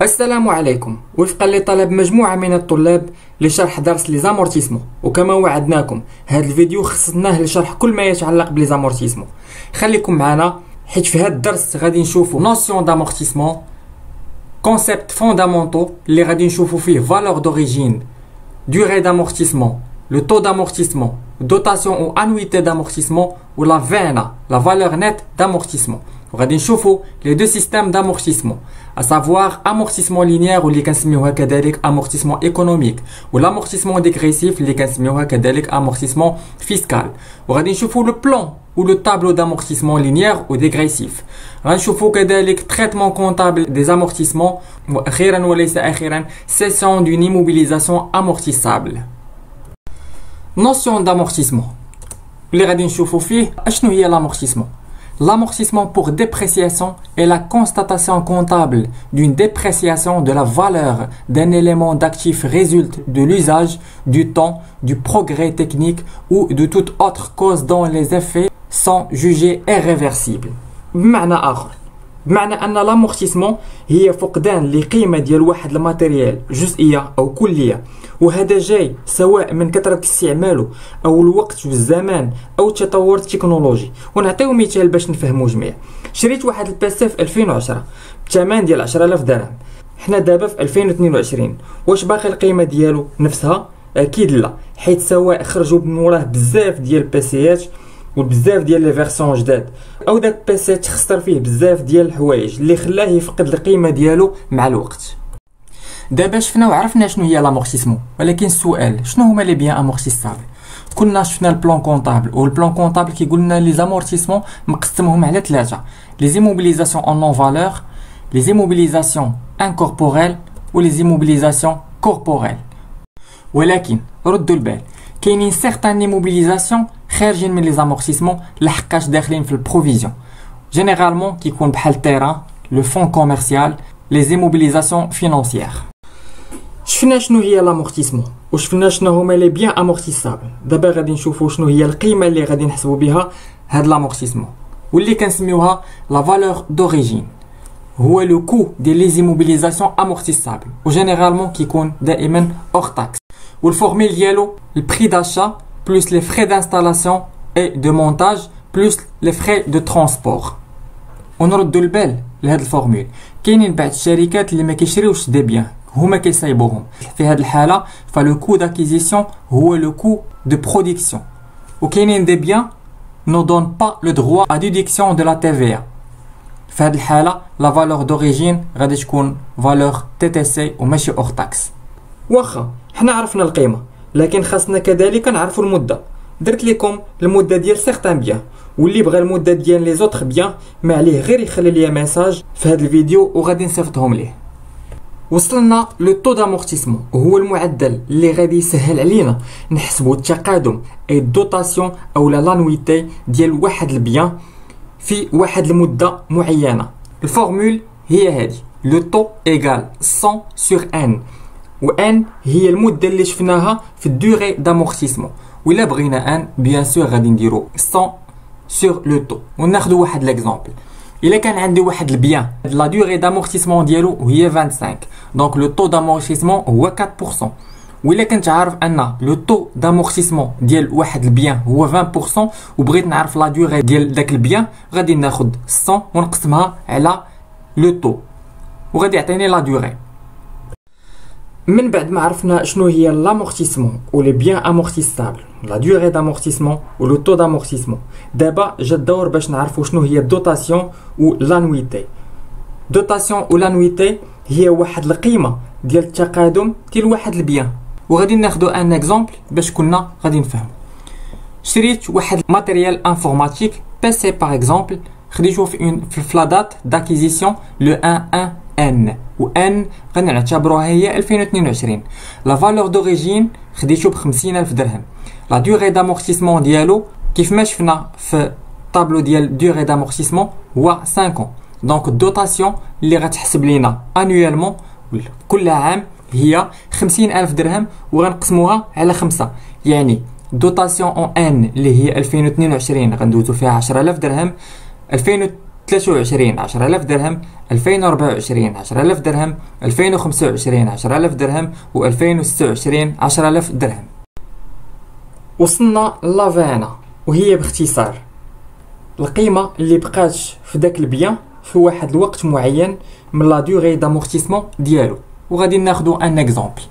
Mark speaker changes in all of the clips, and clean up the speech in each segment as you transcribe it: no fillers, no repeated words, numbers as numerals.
Speaker 1: السلام عليكم. وفقا لطلب مجموعة من الطلاب لشرح درس لي زامورتيسمون، وكما وعدناكم هذا الفيديو خصصناه لشرح كل ما يتعلق بلي زامورتيسمون. خليكم معنا حيت في هذا الدرس غادي نشوفوا نوسيون دامورتيسمون، كونسيبت فوندامونتو اللي غادي نشوفوا فيه فالور دوريجين، durée d'amortissement, le taux d'amortissement, dotation ou annuité d'amortissement ou la VNA, la valeur nette d'amortissement. وغادي نشوفوا les deux systèmes d'amortissement, à savoir amortissement linéaire واللي كنسميوها كذلك amortissement économique ou l'amortissement dégressif اللي كنسميوها كذلك amortissement fiscal. وغادي نشوفوا le plan ou le tableau d'amortissement linéaire ou dégressif. غنشوفوا كذلك traitement comptable des amortissements واخيرا وليس اخيرا cession d'une immobilisation amortissable. Notion d'amortissement اللي غادي نشوفوا فيه اشنو هي l'amortissement. L'amortissement pour dépréciation est la constatation comptable d'une dépréciation de la valeur d'un élément d'actif résulte de l'usage, du temps, du progrès technique ou de toute autre cause dont les effets sont jugés irréversibles. بمعنى آخر، بمعنى أن l'amortissement هي فقدان لقيمة ديال واحد الماتيريال جزئية أو كلية، وهذا جاي سواء من كثرة استعماله أو الوقت والزمان أو التطور التكنولوجي. ونعطيو مثال باش نفهمو جميع. شريت واحد الباسي في 2010 بثمن ديال 10000 درهم. حنا دابا في 2022، واش باقي القيمة ديالو نفسها؟ أكيد لا، حيت سواء خرجوا من وراه بزاف ديال الباسيات وبزاف ديال لي فيرسيون جداد، او داك الباسي تخسر فيه بزاف ديال الحوايج اللي خلاه يفقد القيمه ديالو مع الوقت. دابا شفنا وعرفنا شنو هي لامورتيسمون، ولكن السؤال شنو هما لي بيان امورتيسابل؟ كنا شفنا البلان كونطابل، والبلان كونطابل كيقول لنا لي زامورتيسمون مقسمهم على ثلاثه: لي زيموبيليزاسيون اون نون فالور، لي زيموبيليزاسيون انكوربوريل و لي زيموبيليزاسيون كوربوريل. ولكن ردوا البال، كاينين سيغتان ايموبيليزاسيون خارجين من لي زامورتيسمون لحقاش داخلين في البروفيزيون، جينيرالمون كيكون بحال التيران، لو فون كوميرسيال، لي زيموبيليزاسيون فينانسيير. شفنا شنو هي لامورتيسمون وشفنا شنو هما لي بيان امورتيسابل. دابا غادي نشوفوا شنو هي القيمه اللي غادي نحسبوا بها هاد لامورتيسمون، واللي كنسميوها لا فالور دوريجين. هو لو كو ديال لي زيموبيليزاسيون امورتيسابل، وجينيرالمون كيكون دائما اور تاكس. والفورميل ديالو البري داشا plus les frais d'installation et de montage plus les frais de transport. ونردوا البال لهاد الفورمول. كاينين بعض الشركات اللي ما كيشريوش دي بيان، هما كيصايبوهم. في هاد الحاله فلو كو d'acquisition هو لو كو de production. وكاينين دي بيان ne donnent pas le droit à déduction de la TVA. في هاد الحاله la valeur d'origine غادي تكون valeur TTC وماشي hors taxe. واخا حنا عرفنا القيمه، لكن خاصنا كذلك نعرفوا المده. درت لكم المده ديال سيغتان بيان، واللي بغى المده ديال لي زوتر بيان ما عليه غير يخلي لي ميساج في هذا الفيديو وغادي نصيفطهم ليه. وصلنا لو طو دامورتيسمون، وهو المعدل اللي غادي يسهل علينا نحسبوا التقادم اي دوتاسيون او لانويتي ديال واحد البيان في واحد المده معينه. الفورمول هي هذه: لو طو ايغال 100 sur n، و n هي المده اللي شفناها في الدوري دامورتيسمون. ولا بغينا ان بيان سور غادي نديرو 100 sur لو طو. وناخذ واحد ليكزامبل. الا كان عندي واحد البيان لا دوري دامورتيسمون ديالو هي 25، دونك لو طو دامورتيسمون هو 4%. وإلا كنت عارف ان لو طو دامورتيسمون ديال واحد البيان هو 20% وبغيت نعرف لا دوري ديال داك البيان، غادي ناخذ 100 ونقسمها على لو طو وغادي يعطيني لا دوري. من بعد ما عرفنا شنو هي لامورتيسمون و لي بيان امورتيسابل، لا دوري دامورتيسمون و لو طو دامورتيسمون، دابا جا الدور باش نعرفوا شنو هي الدوتاسيون و لانويتي. دوتاسيون و لانويتي هي واحد القيمه ديال التقادم ديال واحد البيان. وغادي ناخذ ان اكزامبل باش كنا غادي نفهموا. شريت واحد ماتيريال انفورماتيك بيسي باغ اكزامبل، خديتو في لا دات داكيزيسيون لو 11N، و N غنعتبروها هي 2022. لا فالور دوريجين خديتو ب 50000 درهم. لا دوري دامورتيسمون ديالو كيف ما شفنا في الطابلو ديال دوري دامورتيسمون هو 5 ans. دونك الدوتاسيون اللي غتحسب لينا انويلمون كل عام هي 50000 درهم، وغنقسموها على 5، يعني دوتاسيون اون ان اللي هي 2022 غندوزو فيها 10000 درهم، 23 10000 درهم، 2024 10000 درهم، 2025 10000 درهم، و 2026 10000 درهم. وصلنا لافانا، وهي باختصار القيمة اللي بقاتش في داك البيان في واحد الوقت معين من لا دوغي دامورتيسمون ديالو. وغادي ناخدو ان اكزومبل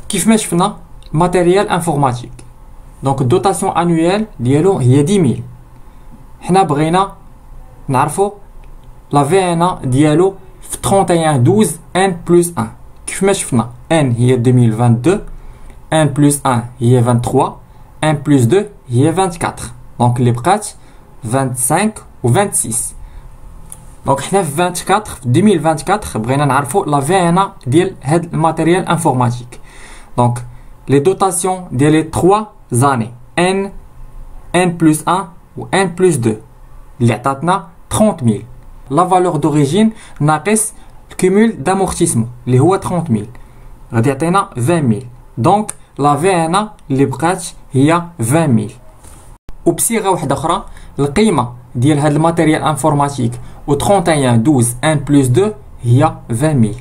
Speaker 1: كيف ما شفنا ماتيريال انفورماتيك. دونك الدوتاسيون انويال ديالو هي 10000. حنا بغينا نعرفو لا في ان ديالو في 31 12 ان بلس 1. كيف ما شفنا ان هي 2022، ان بلس 1 هي 23، ان بلس 2 هي 24. دونك اللي بقات 25 و 26. دونك حنا في 24 في 2024 بغينا نعرفو لا في ان ديال هاد الماتيريال انفورماتيك. دونك لي دوتاسيون ديال لي 3 زاني ان، ان بلس 1 و ان بلس 2 اللي عطاتنا 30000. لا فالور دوريجين ناقص الكومول دامورتيسمون اللي هو 30000 غادي يعطينا 20000. دونك لا في ان اللي بقات هي 20000. وبصيغه واحده اخرى القيمه ديال هاد الماتيريال انفورماتيك و 31 12 1 بلس 2 هي 20000.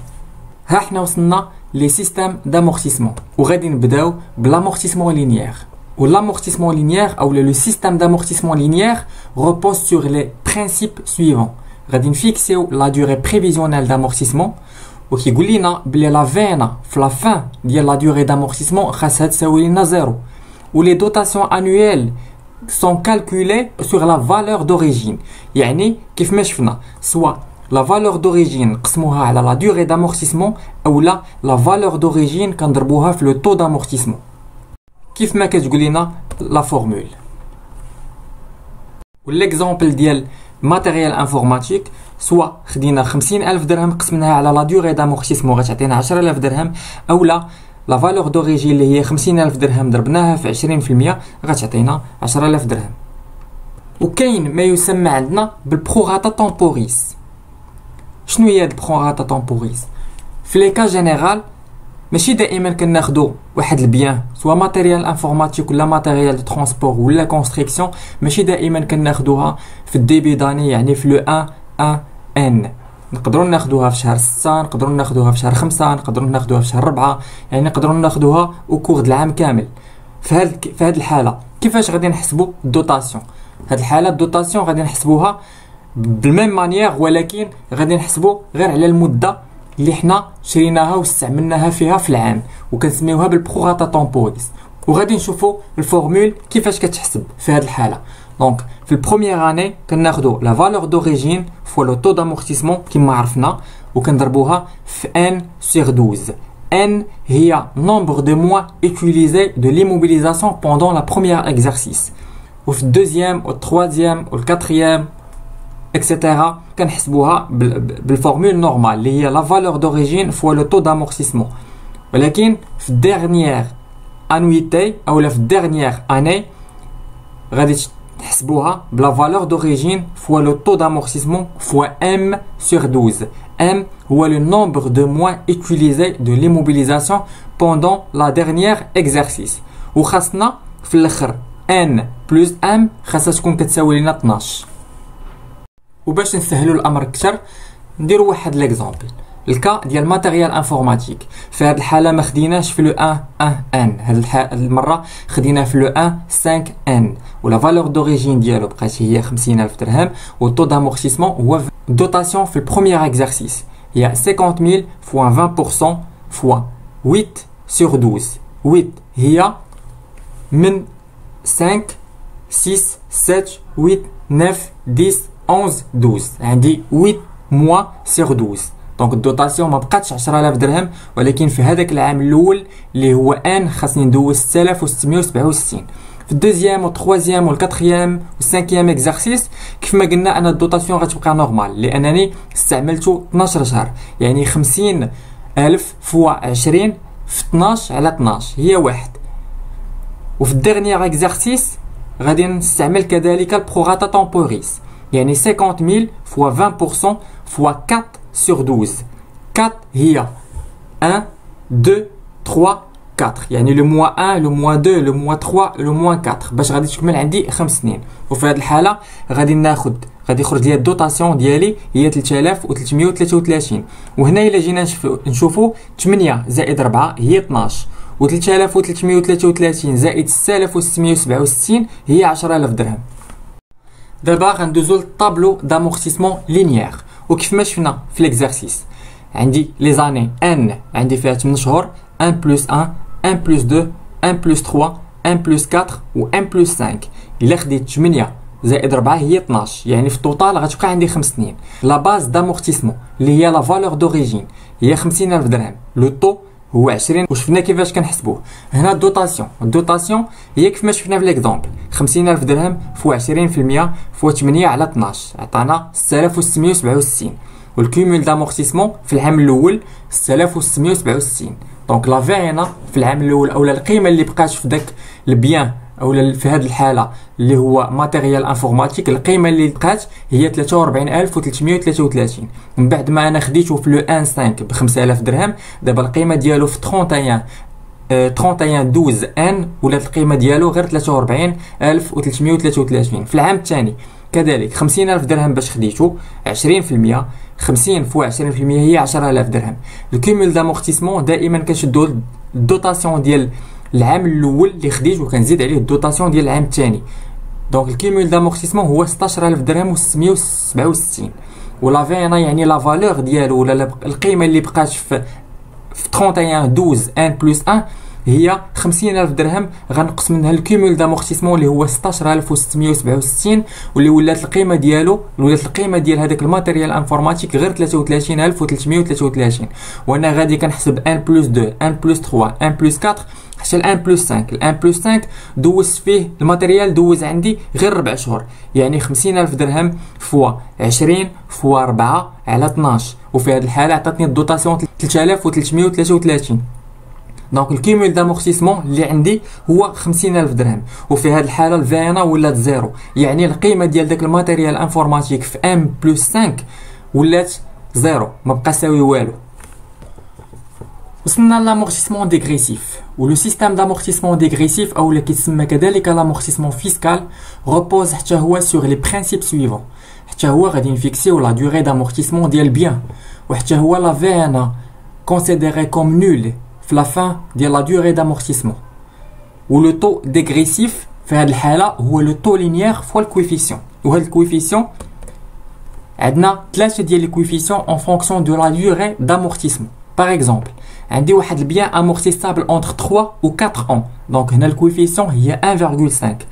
Speaker 1: ها حنا وصلنا لي سيستيم دامورتيسمون، وغادي نبداو بلامورتيسمون لينيير. و l'amortissement linéaire ou le système d'amortissement linéaire repose sur les principes suivants. غادي نفيكسيو la durée prévisionnelle d'amortissement وكيقول لنا بلي لا فينا في لا فان ديال لا durée d'amortissement خاصها تساوي لنا زيرو. و les dotations annuelles sont calculées sur la valeur d'origine. يعني كيف ما شفنا سوا لا فالور دوريجين نقسموها على لا durée d'amortissement او لا لا فالور دوريجين كنضربوها في لو طو دامورتيسمون كيف ما كتقول لنا لا فورمول. والاكزامبل ديال ماتيريال انفورماتيك سوا خدينا 50000 درهم قسمناها على لا دوغي دامورتيسمون غتعطينا 10000 درهم، اولا لا فالور دوريجين اللي هي 50000 درهم ضربناها في 20% غتعطينا 10000 درهم. وكاين ما يسمى عندنا بالبروغاتا تمبوريس. شنو هي البروغاتا تمبوريس؟ في لي كا جينيرال ماشي دائما كناخدو واحد البيان سوا ماتيريال انفورماتيك ولا ماتيريال دو ترونسبور ولا كونستركسيون، ماشي دائما كناخدوها في الديبي داني يعني في لو 1 ان. نقدروا ناخدوها في شهر 6، نقدروا ناخدوها في شهر 5، نقدروا ناخدوها في شهر 4، يعني نقدروا ناخدوها او كور د العام كامل. في هاد الحاله كيفاش غادي نحسبوا الدوتاسيون؟ هاد الحاله الدوتاسيون غادي نحسبوها بالميم مانيير، ولكن غادي نحسبوا غير على المده اللي حنا شريناها واستعملناها فيها في العام، وكنسميوها بالبروغاتا تمبوريس. وغادي نشوفوا الفورمول كيفاش كتحسب في هذه الحاله. دونك في البروميير اني كناخذوا لا فالور دوريجين فوا لو طو دامورتيسمون كما عرفنا وكنضربوها في ان سور 12. ان هي nombre de mois utilisés de l'immobilisation pendant la première exercice. وفي الدوزيام والتروازيام والكاتريام اكسيتيرا كنحسبوها بالفورمول نورمال اللي هي لا فالور دوريجين فوا لو طو دامورتيسمون. ولكن في الديرنيير انويتي اولا في الديرنيير اني غادي تحسبوها بلا فالور دوريجين فوا لو طو دامورتيسمون فوا ام سور 12. M هو le nombre de mois utilisés de l'immobilisation pendant la dernière exercice. وخاصنا في الاخر N plus M خاصها تكون كتساوي لنا 12. وباش نسهلوا الامر اكثر نديروا واحد ليكزامبل. الكا ديال ماتيريال انفورماتيك في هذه الحاله ما خديناش في لو 1 ان، هذه المره خدينا في لو 1 5 ان، ولا فالور دوريجين ديالو بقات هي 50000 درهم، والطو دامورتيسمون هو دوتاسيون في البروميير اكزرسيس هي 50000 فوا 20% فوا 8 سور 12. 8 هي من 5 6 7 8 9 10 11 12، عندي 8 موا سور 12. دونك الدوتاسيون ما بقاتش 10000 درهم، ولكن في هذاك العام الاول اللي هو ان خاصني ندوز 6667. في الدوزيام والتروازيام والكاتريام والسانكيام اكزرسيس كيف ما قلنا انا الدوتاسيون غتبقى نورمال لانني استعملته 12 شهر، يعني 50000 فوا 20 في 12 على 12 هي 1. وفي الديرنيير اكزرسيس غادي نستعمل كذلك البروغاتا تمبوريس، يعني 50000 فوا 20% فوا 4 sur 12. 4 هي 1 2 3 4، يعني لو موان 1 لو موان 2 لو موان 3 لو موان 4 باش غادي تكمل عندي 5 سنين. وفي هذه الحاله غادي ناخذ غادي يخرج لي الدوطاسيون ديالي هي 3333. وهنا الا جينا نشوفوا 8 زائد 4 هي 12 و 3333 زائد 6667 هي 10000 درهم. دابا غندوزو للطابلو دامورتيسمون لينيير، وكيف ما شفنا في ليكزارسيس عندي لي زاني ان عندي فيها 8 شهور 1 بلس 1 1 بلس 2 1 بلس 3 1 بلس 4 و 1 بلس 5. الا خديت 8 زائد 4 هي 12، يعني في التوتال غتبقى عندي 5 سنين. لا باز دامورتيسمون اللي هي لا فالور دوريجين هي 50000 درهم، لو طو هو 20. وشفنا كيفاش كنحسبوه. هنا الدوطاسيون هي كيف ما شفنا في ليكزامبل 50000 درهم فوا 20% فوا 8 على 12 عطانا 6667. والكيمول دامورتيسمون في العام الاول 6667. دونك لا في هنا في العام الاول اولا القيمه اللي بقات في داك البيان اولا في هذه الحاله اللي هو ماتيريال انفورماتيك، القيمه اللي بقات هي 43333. من بعد ما انا خديته في لو ان 5 ب 5000 درهم، دابا القيمه ديالو في 31 12 ان ولات القيمه ديالو غير 43333. في العام الثاني كذلك 50000 درهم باش خديته 20%، 50 فوا 20% هي 10000 درهم. الكيمول دامورتيسمون دائما كنشدو الدوطاسيون ديال العام الاول اللي خديت وكنزيد عليه الدوطاسيون ديال العام الثاني. دونك الكيمول دامورتيسمون هو 16000 درهم و667. ولا فينا يعني لا فالور ديالو ولا القيمه اللي بقات في 31 12 1 بلس 1 هي 50000 درهم. غنقص منها الكيمول دامورتيسمون اللي هو 16667 واللي ولات القيمه ديال هذاك الماتيريال انفورماتيك غير 33333. وانا غادي كنحسب 1 بلس 2 1 بلس 3 1 بلس 4 حتى 1 بلس 5. 1 بلس 5 دوزت فيه الماتيريال دوز عندي غير 4 شهور، يعني 50000 درهم فوا 20 فوا 4 على 12. وفي هذه الحاله عطاتني الدوطاسيون 3333. دونك الكيمول دامورتيسمون اللي عندي هو 50000 درهم. وفي هذه الحاله الفينا ولات زيرو، يعني القيمه ديال داك الماتيريال انفورماتيك في 1 بلس 5 ولات زيرو، ما بقى ساوي والو. وصلنا لامورتيسمون ديغريسيف. ولو سيستيم دامورتيسمون ديغريسيف او اللي كيتسمى كذلك لامورتيسمون فيسكال روبوز حتى هو سور لي برينسيپ سويفون. حتى هو غادي نفيكسيو لا دوري دامورتيسمون ديال بيان، وحتى هو لا فينا كونسيديري كوم نول في لا فان ديال لا دوري دامورتيسمون. ولو طو ديغريسيف في هذه الحاله هو لو طو لينيير فوا الكويفيسيون. وهذا الكويفيسيون عندنا ثلاثه ديال لي كويفيسيون اون فونكسيون دو لا دوري دامورتيسمون. باغ اكزومبل عندي واحد البيان امورتيسابل اونتر 3 و 4 اون، دونك هنا الكويفيسيون هي 1.5.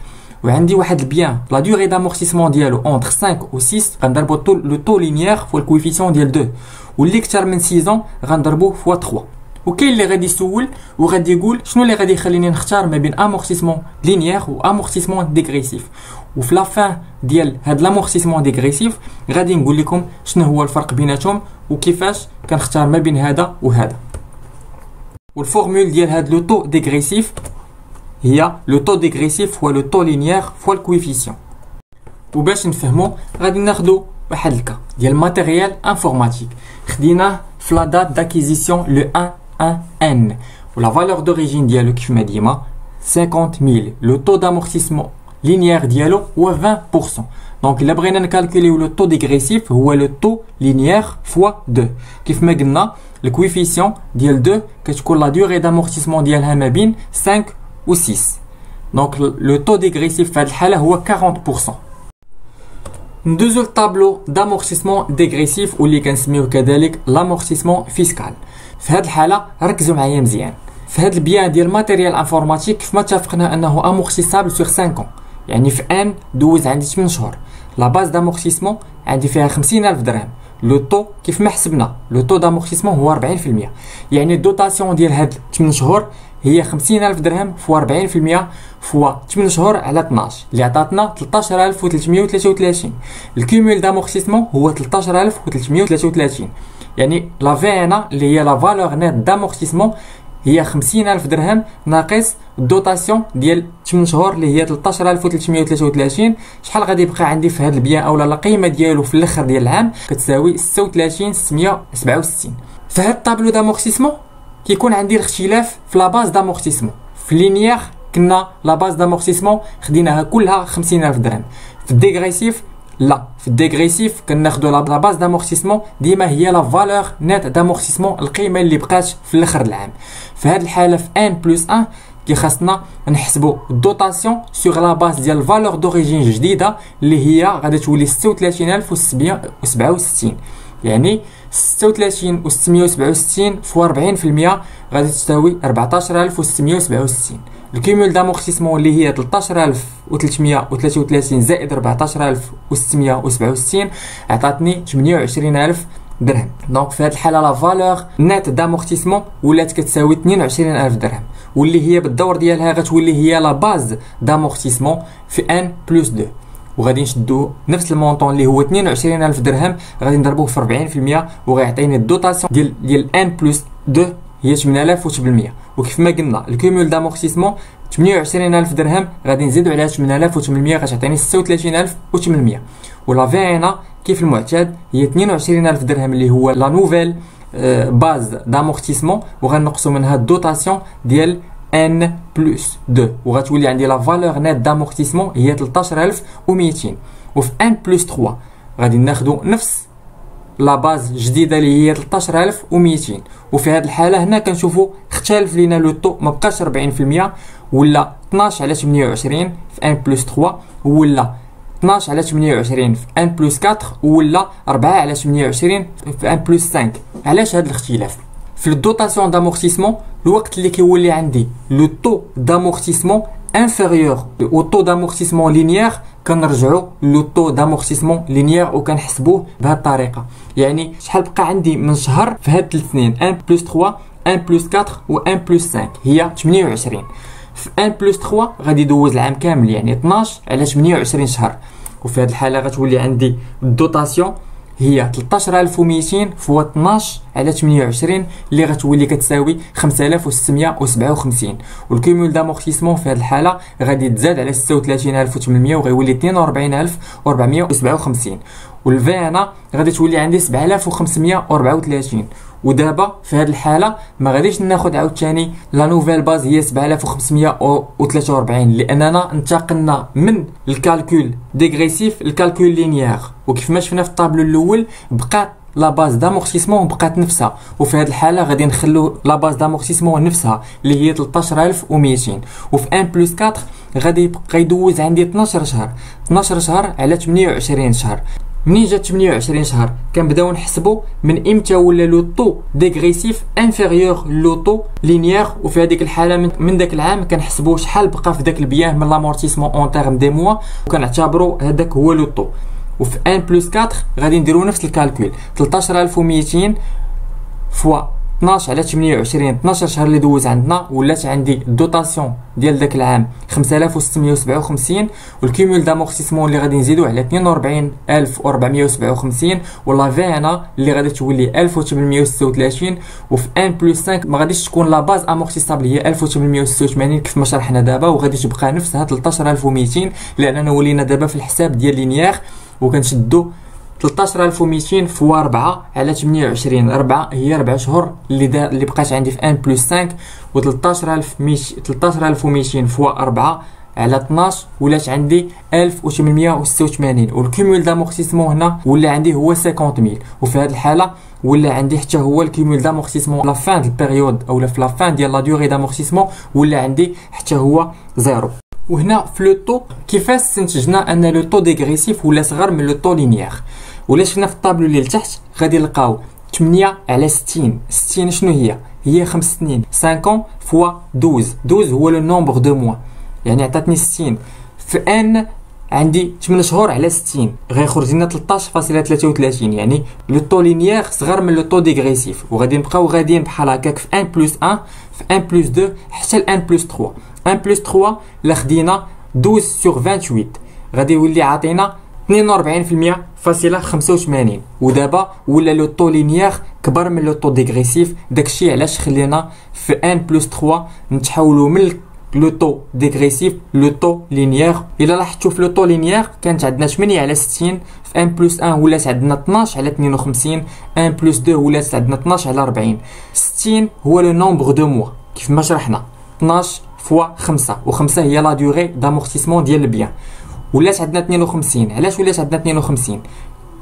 Speaker 1: وعندي واحد البيان لا دوري دامورتيسمون ديالو اونتر 5 و 6 غنضربو لو طو لينيير فوا الكويفيسيون ديال 2، واللي كثر من 6 غنضربوه فوا 3. وكاين اللي غادي يسول وغادي يقول شنو اللي غادي يخليني نختار ما بين امورتيسمون لينيير و امورتيسمون ديغريسيف. وفي لا فان ديال هاد لامورتيسمون ديغريسيف غادي نقول لكم شنو هو الفرق بيناتهم وكيفاش كنختار ما بين هذا وهذا. والفورمول ديال هاد لو طو ديغريسيف هي لو طو ديغريسيف هو لو طو لينيير فوا الكويفيسيون. وباش نفهمو غادي ناخدو واحد الكا ديال ماتيريال انفورماتيك خديناه في لا دات داكيزيسيون لو 1 ان ولا فالور دوريجين ديالو كيف ما ديما 50000. لو طو دامورتيسمون لينيير ديالو هو 20%. دونك الا بغينا نكالكوليو لو طو ديغريسيف هو لو طو لينيير فوا 2. كيف ما قلنا الكويفيسيون ديال 2 كتكون لا دوري دامورتيسمون ديالها ما بين 5 و 6. دونك لو طو ديغريسيف في هذه الحاله هو 40%. ندوزو للطابلو دامورتيسمون ديغريسيف واللي كنسميوه كذلك لامورتيسمون فيسكال. في هذه الحاله ركزوا معايا مزيان. في هذا البيان ديال ماتيريال انفورماتيك كيف ما اتفقنا انه امورتيسابل سور 5 ans، يعني في ان دوز عندي 8 شهور. لا باز دامورتيسمون عندي فيها 50000 درهم. لو طو كيف ما حسبنا لو طو دامورتيسمون هو 40%، يعني الدوطاسيون ديال هاد 8 شهور هي 50000 درهم فوا 40% فوا 8 شهور على 12 اللي عطاتنا 13333. الكيمول دامورتيسمون هو 13333، يعني لا فينا اللي هي لا فالور نيت دامورتيسمون هي 50000 درهم ناقص الدوطاسيون ديال 8 شهور اللي هي 13333. شحال غادي يبقى عندي في هذا البيان اولا القيمه ديالو في الاخر ديال العام كتساوي 36667. في هذا الطابلو دامورتيسمون كيكون عندي الاختلاف في لا باز دامورتيسمون. في لينيير كنا لا باز دامورتيسمون خديناها كلها 50000 درهم. في الديغريسيف لا في الديغريسيف كناخذوا لا باز دامورتيسمون ديما هي لا فالور نيت دامورتيسمون، القيمه اللي بقات في الاخر العام. في هذه الحاله في ان بلس 1 كي خاصنا نحسبوا الدوطاسيون سوغ لا باز ديال الفالور دوريجين جديده اللي هي غادي تولي 36767. يعني 36667 في 40% غادي تساوي 14667. الكيمول دامورتيسمون اللي هي 13333 زائد 14667 عطاتني 28000 درهم. دونك في هذه الحاله لا فالور نيت دامورتيسمون ولات كتساوي 22000 درهم، واللي هي بالدور ديالها غتولي هي لا باز دامورتيسمون في ان بلس 2. وغادي نشدو نفس المونطون اللي هو 22000 درهم غادي نضربوه في 40% وغيعطيني الدوطاسيون ديال ان بلس 2 هي 8800. وكيف ما قلنا الكيمول دامورتيسمون 28000 درهم غادي نزيدو عليها 8800 غتعطيني 36800. ولا في هنا كيف المعتاد هي 22000 درهم اللي هو لا نوفيل باز دامورتيسمون، وغنقصوا منها الدوطاسيون ديال ان بلس 2 وغتولي عندي لا فالور نيت دامورتيسمون هي 13200. وفي ان بلس 3 غادي ناخذوا نفس لا باز جديده اللي هي 13200. وفي هذه الحاله هنا كنشوفوا اختلف لينا لو طو، ما بقاش 40% ولا 12 على 28 في ان بلس 3 ولا 12 على 28 في ان بلس 4 ولا 4 على 28 في ان بلس 5. علاش هذا الاختلاف؟ في الدوطاسيون دامورتيسمون الوقت اللي كيولي عندي لو طو دامورتيسمون انفيريور او طو دامورتيسمون لينيير كنرجعوا لو طو دامورتيسمون لينيير وكنحسبوه بهذه الطريقه. يعني شحال بقى عندي من شهر في هاد الاثنين 1 بلس 3 1 بلس 4 و 1 بلس 5 هي 28. في 1 بلس 3 غادي يدوز العام كامل يعني 12 على 28 شهر. وفي هذه الحاله غتولي عندي الدوطاسيون هي 13200 فوا 12 على 28 اللي غتولي كتساوي 5657. والكيمول دامورتيسمون في هذه الحاله غادي تزاد على 36800 وغيولي 42457. والفي انا غادي تولي عندي 7534. ودابا في هذه الحاله ما غاديش ناخذ عاوتاني لا نوفيل باز هي 7543 لاننا انتقلنا من الكالكول ديغريسيف الكالكول لينيير. وكيف ما شفنا في الطابلو الاول بقات لا باز دامورتيسمون بقات نفسها، وفي هذه الحاله غادي نخلو لا باز دامورتيسمون نفسها اللي هي 13200. وفي 1 بلس 4 غادي يبقى يدوز عندي 12 شهر 12 شهر على 28 شهر. منين جات 28 شهر كنبداو نحسبوا من امتى ولا لو طو ديغريسيف انفيريور لو طو لينيير. وفي هذيك الحاله من داك العام كنحسبوا شحال بقى في داك البيان من لامورتيسمون اون تيرم دي موا وكنعتبروا هذاك هو لو طو. وفي 1 بلس 4 غادي نديروا نفس الكالكول 13200 فوا 12 على 28 12 شهر اللي دوز عندنا ولات عندي الدوطاسيون ديال داك العام 5657. والكيمول دامورتيسمون اللي غادي نزيدوه على 42457 ولا في انا اللي غادي تولي 1836. وفي 1 بلس 5 ما غاديش تكون لا باز امورتيسابل هي 1886 كيف ما شرحنا دابا وغادي تبقى نفسها 13200 لاننا ولينا دابا في الحساب ديال لينيير وكنشدو 13200 فوا 4 على 28. 4 هي 4 شهور اللي بقات عندي في 1 بلس 5 و 13200 فوا 4 على 12 ولات عندي 1886. والكيمول دامورتيسمون هنا ولا عندي هو 50000. وفي هذه الحاله ولا عندي حتى هو الكيمول دامورتيسمون لا فان البيريود او في لا فان ديال لا ديوري دامورتيسمون ولا عندي حتى هو زيرو. وهنا في لو طو كيفاش استنتجنا ان لو طو ديغريسيف ولا صغر من لو طو لينيير؟ ولا شفنا في الطابلو اللي لتحت غادي نلقاو 8 على 60. 60 شنو هي 5 سنين 5 فوا 12 هو لو نومبر دو موا يعني عطاتني 60. في ان عندي 8 شهور على 60 غيخرج لنا 13.33 يعني لو طو لينيير صغر من لو طو ديغريسيف. وغادي نبقاو غاديين بحال هكاك في 1 بلس 1 في 1 بلس 2 حتى ل 1 بلس 3. 1 بلس 3 لا خدينا 12 سور 28 غادي يولي عاطينا 42.85. ودابا ولا لو طو لينيير كبر من لو طو ديغريسيف. داكشي علاش خلينا في 1 بلس 3 نتحولوا من لو طو ديغريسيف لو طو لينيير. الا لاحظتوا في لو طو لينيير كانت عندنا 8 على 60 في 1 بلس 1 ولات عندنا 12 على 52 1 بلس 2 ولات عندنا 12 على 40. 60 هو لو نومبر دو موا كيف ما شرحنا 12 فوا 5 و5 هي لا ديوري دامورتيسمون ديال البيان. ولات عندنا 52. علاش ولات عندنا 52؟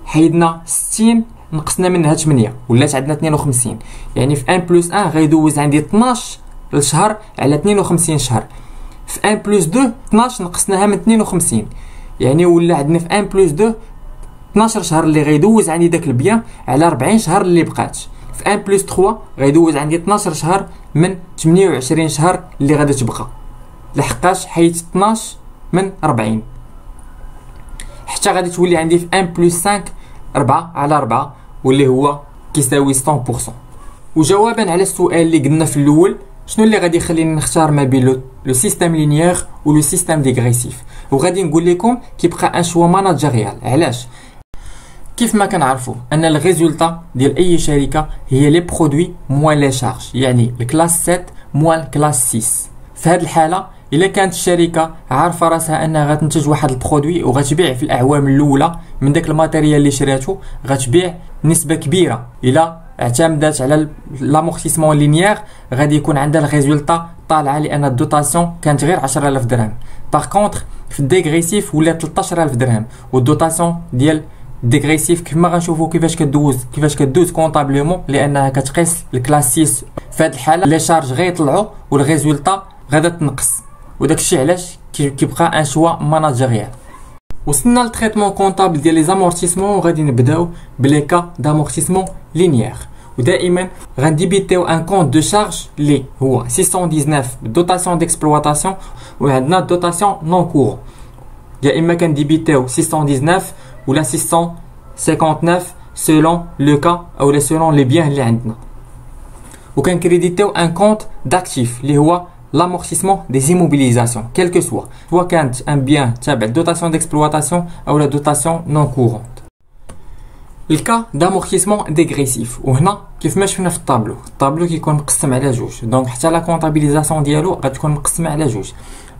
Speaker 1: حيدنا 60 نقصنا منها 8 ولات عندنا 52. يعني في 1 بلس 1 غيدوز عندي 12 الشهر على 52 شهر. في 1 بلس 2 12 نقصناها من 52، يعني ولا عندنا في 1 بلس 2 12 شهر اللي غيدوز عندي داك البيان على 40 شهر اللي بقات. في 1 بلس 3 غيدوز عندي 12 شهر من 28 شهر اللي غادي تبقى، لحقاش حيت 12 من 40 حتى غادي تولي عندي في 1 بلس 5 4 على 4 واللي هو كيساوي 100%. وجوابا على السؤال اللي قلنا في الاول، شنو اللي غادي يخليني نختار ما بين لو سيستيم لينيير و لو سيستيم ديغريسيف؟ وغادي نقول لكم كيبقى ان شوا ماناجيريال. علاش؟ كيف ما كنعرفوا ان الريزولطا ديال اي شركه هي لي برودوي موان لي شارج، يعني الكلاس 7 موان الكلاس 6. في هذه الحاله الا كانت الشركه عارفه راسها انها غتنتج واحد البرودوي وغتبيع في الاعوام الاولى من داك الماتيريال اللي شراتو، غتبيع نسبه كبيره. الا اعتمدت على لامورتيسمون لينيير غادي يكون عندها الريزولطا طالعه لان الدوتاسيون كانت غير 10000 درهم. باغ كونطخ في الديغريسيف ولا 13000 درهم، والدوتاسيون ديال ديغريسيف كيف ما غنشوفوا كيفاش كدوز كونطابلومون لانها كتقيس الكلاس 6. في هذه الحاله لي شارج غيطلعوا والريزولطا غادا تنقص، وداك الشيء علاش كيبقى ان شوا ماناجيريال. وصلنا للتريتمون كونطابل ديال لي زامورتيسمون، وغادي نبداو بلي كا دامورتيسمون لينيير. ودائما غنديبيتيو ان كونت دو شارج اللي هو 619 بالدوتاسيون ديكسبلواتاسيون، وعندنا دوتاسيون نون كورون. يا اما كنديبيتيو 619 ولا 659 سولون لو كا او سولون لي بيان اللي عندنا. وكنكريديتيو ان كونت داكتيف اللي هو l'amortissement des immobilisations, quel que soit. Soit quand un bien تابع dotation d'exploitation ou la dotation non courante. Le cas d'amortissement dégressif. وهنا كيف ما شفنا في الطابلو كيكون مقسم على جوج، دونك حتى لا كونطابيليزاسيون ديالو غتكون مقسمه على جوج.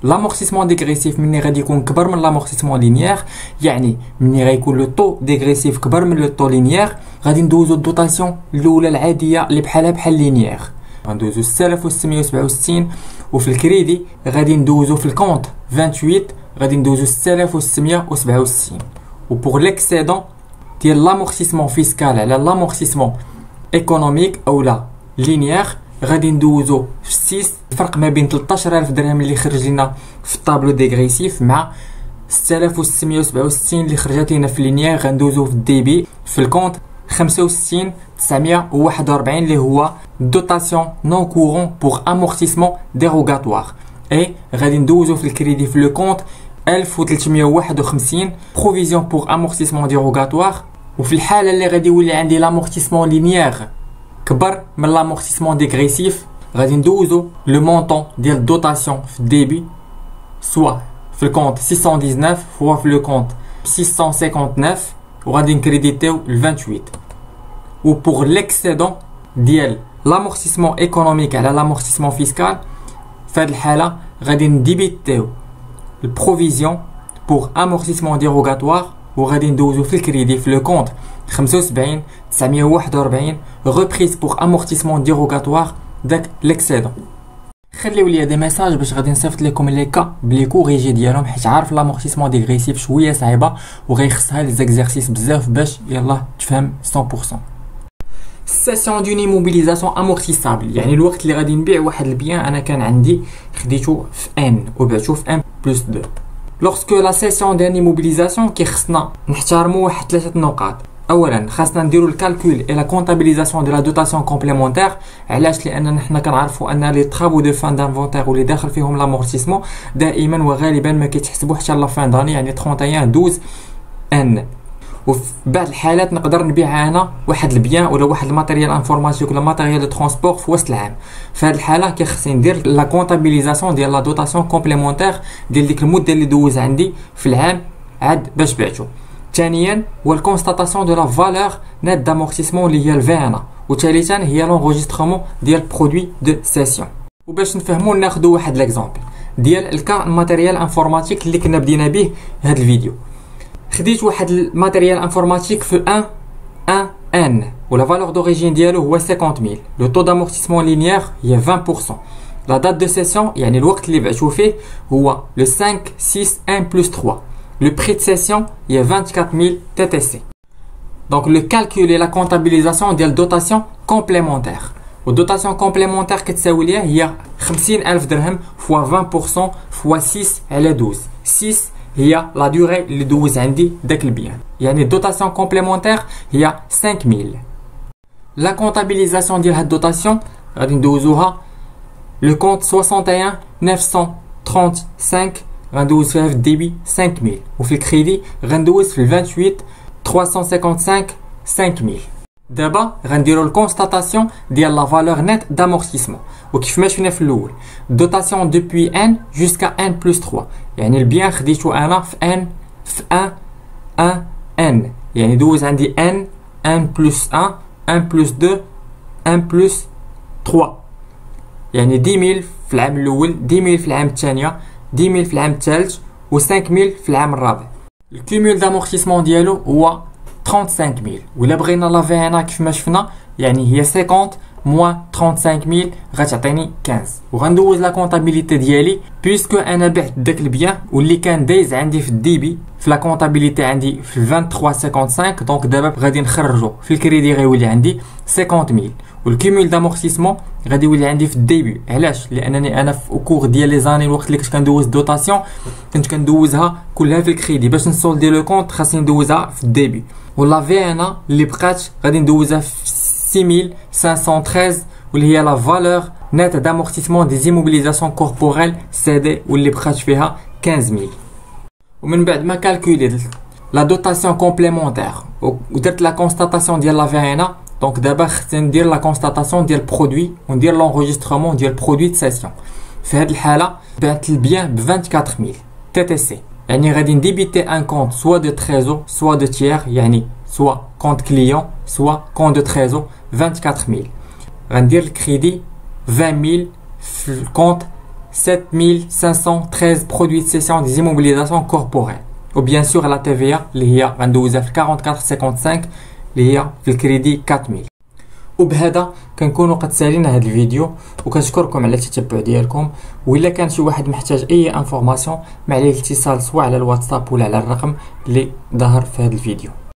Speaker 1: l'amortissement dégressif مني غادي يكون كبر من l'amortissement linéaire، يعني مني غيكون لو طو ديغريسيف كبر من لو طو لينيير غادي ندوزو الدوتاسيون الاولى العاديه اللي بحالها بحال لينيير، غندوزو 6667. وفي الكريدي غادي ندوزو في الكونت 28 غادي ندوزو 6667. وبوغ ليكسيدون ديال لامورتيسمون فيسكال على لامورتيسمون ايكونوميك او لا لينيير غادي ندوزو في 6. الفرق ما بين 13000 درهم اللي خرج لنا في الطابلو ديغريسيف مع 6667 اللي خرجت لنا في لينيير غندوزو في الديبي في الكونت 65941 اللي هو dotation non courant pour amortissement dérogatoire. اي غادي ندوزو في الكريدي في لو كونت 1351 provision pour amortissement dérogatoire. وفي الحاله اللي غادي يولي عندي لامورتيسمون لينيير كبر من لامورتيسمون ديغريسيف غادي ندوزو لو مونطون ديال الدوتاسيون في الديبي سوا في الكونت 619 فوا في لو كونت 659 وغادي نكريديتيو ل 28. و pour l'excédent ديال l'amortissement économique على l'amortissement fiscal في هذه الحالة غادي نديبيتيو البروفيزيون pour amortissement dérogatoire وغادي ندوزو في الكريدي في لو كونت 75 941 reprise pour amortissement dérogatoire داك l'excédent. خليو لي دي ميساج باش غادي نصيفط لكم لي كا بلي كوريجي ديالهم، حيت عارف لامورتيسمون ديغريسيف شويه صعيبه وغيخصها لي زيكزارسيس بزاف باش يلاه تفهم 100%. سيسيون دون ايموبيليزاسيون امورتيسابل، يعني الوقت اللي غادي نبيع واحد البيان انا كان عندي خديته في ان وبعتو في ان بلس 2. لوغسكو لا سيسيون دون ايموبيليزاسيون كيخصنا نحترموا واحد 3 نقاط. اولا خاصنا نديرو الكالكول اي لا كونطابيليزاسيون دو لا دوتاسيون كومبليمونتير. علاش؟ لان حنا كنعرفوا ان لي طرابو دو فان دانفونتير واللي داخل فيهم لامورتيسمون دائما وغالبا ما كيتحسبوا حتى لا فان داني، يعني 31 12 ان. وفي بعض الحالات نقدر نبيع انا واحد البيان ولا واحد الماتيريال انفورماتيك ولا ماتيريال دو ترونسبور في وسط العام. في هذه الحاله كيخصني ندير لا كونطابيليزاسيون ديال لا دوتاسيون كومبليمونتير ديال ديك المده اللي دوز عندي في العام عاد باش بعتو. ثانيا هو الكونستاتاسيون دو لا فالور نيت دامورتيسمون اللي هي الفيانا. وثالثا هي لونغوجيسترمون ديال برودوي دو سيسيون. وباش نفهموا ناخذوا واحد ليكزامبل ديال الكا ماتيريال انفورماتيك اللي كنا بدينا به هذا الفيديو. خديت واحد الماتيريال انفورماتيك في 1 ان ولا فالور دوريجين ديالو هو 50000. لو طو دامورتيسمون لينيير هي 20%. لا دات دو سيسيون يعني الوقت اللي بعتو فيه هو لو 5 6 1 بلس 3. Le prix de cession il y a 24 000 TTC. Donc le calcul et la comptabilisation ديال dotation complémentaire. والdotation complémentaire كتساوي ليها هي 50,000 درهم fois 20% fois 6 على 12. 6 هي لا دوري اللي دوز عندي داك البيان. يعني dotation complémentaire هي 5000. La comptabilisation ديال هاد dotation غادي ندوزوها le compte 61 935 غندوز فيها في الديبي 5000 وفي الكريدي غندوز في 28 355 5000. دابا غنديرو الكونستاتاسيون ديال لا فالور نيت دامورتيسمون وكيف ما شفنا في الاول دوتاسيون دوبوي ان جوسكا ان بلس 3 يعني البيان خديتو انا في ان في 1 ان يعني دوز عندي ان بلس 1 1 بلس 2 1 بلس 3 يعني 10000 في العام الاول 10000 في العام الثانيه 10000 في العام الثالث و 5000 في العام الرابع. الكومول دامورتيسمون ديالو هو 35000 ولا بغينا لا في انا كيف ما شفنا يعني هي 50 موان 35000 غتعطيني 15 وغندوز لا كونطابيليتي ديالي بيسكو انا بعت داك البيان واللي كان دايز عندي في الديبي في لا كونطابيليتي عندي في 23.55 دونك دابا غادي نخرجو في الكريدي غيولي عندي 50000 والكيمول دامورتيسمون غادي يولي عندي في الديبي. علاش؟ لانني انا في كور ديال لي زاني الوقت اللي كنت كندوز دوتاسيون كنت كندوزها كلها في الكريدي باش نسولدي لو كونط خاصني ندوزها في الديبي ولا في انا اللي بقات غادي ندوزها في 6513 واللي هي لا فالور نيت دامورتيسمون دي زيموبيليزاسيون كوربوريل سي دي واللي بقات فيها 15000. ومن بعد ما كالكوليت لا دوتاسيون كومبليمونتير ودرت لا كونستاتاسيون ديال لا في انا دونك دابا خصني ندير لا كونستاتاسيون ديال برودوي وندير لونجسترومون ديال برودوي دو سيسيون. في هذه الحاله بعت البيان ب 24000 تي تي سي يعني غادي نديبيتي ان كونت سوا دو تريزور سوا دو تيير يعني سوا كونت كليون سوا كونت دو تريزور 24000 غندير الكريدي 20000 في الكونت 7513 برودوي دو سيسيون دي زيموبيليزاسيون كوربوريل و بيان سور لا تي في اللي هي غندوزها في 44.55 اللي هي في الكريدي 4000. وبهذا كنكونوا قد سالينا هذا الفيديو وكنشكركم على التتبع ديالكم وإلا كان شي واحد محتاج اي انفورماسيون ما عليه الاتصال سواء على الواتساب ولا على الرقم اللي ظهر في هذا الفيديو.